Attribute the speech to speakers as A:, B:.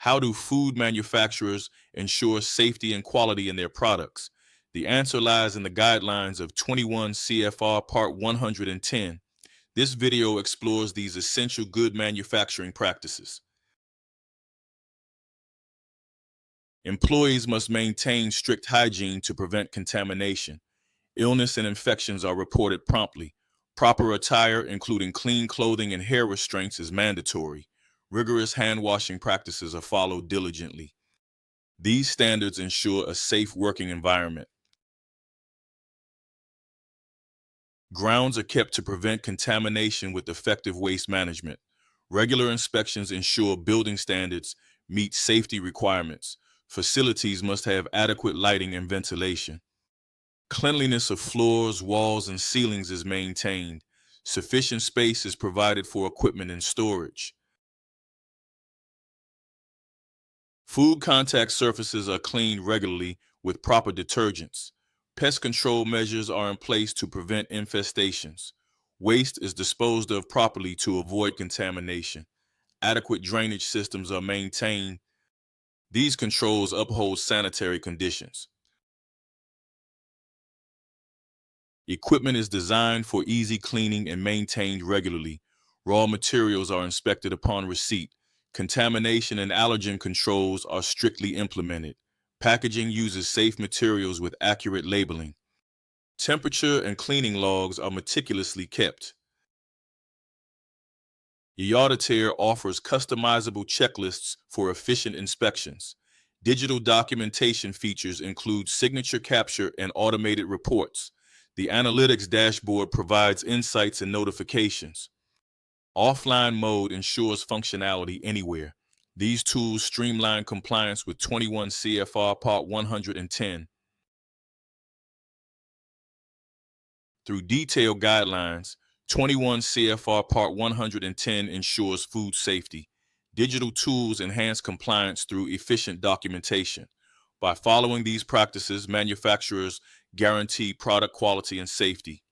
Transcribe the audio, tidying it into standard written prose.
A: How do food manufacturers ensure safety and quality in their products? The answer lies in the guidelines of 21 CFR Part 110. This video explores these essential good manufacturing practices. Employees must maintain strict hygiene to prevent contamination. Illness and infections are reported promptly. Proper attire, including clean clothing and hair restraints, is mandatory. Rigorous hand washing practices are followed diligently. These standards ensure a safe working environment. Grounds are kept to prevent contamination with effective waste management. Regular inspections ensure building standards meet safety requirements. Facilities must have adequate lighting and ventilation. Cleanliness of floors, walls, and ceilings is maintained. Sufficient space is provided for equipment and storage. Food contact surfaces are cleaned regularly with proper detergents. Pest control measures are in place to prevent infestations. Waste is disposed of properly to avoid contamination. Adequate drainage systems are maintained. These controls uphold sanitary conditions. Equipment is designed for easy cleaning and maintained regularly. Raw materials are inspected upon receipt. Contamination and allergen controls are strictly implemented. Packaging uses safe materials with accurate labeling. Temperature and cleaning logs are meticulously kept. eAuditor offers customizable checklists for efficient inspections. Digital documentation features include signature capture and automated reports. The analytics dashboard provides insights and notifications. Offline mode ensures functionality anywhere. These tools streamline compliance with 21 CFR Part 110. Through detailed guidelines, 21 CFR Part 110 ensures food safety. Digital tools enhance compliance through efficient documentation. By following these practices, manufacturers guarantee product quality and safety.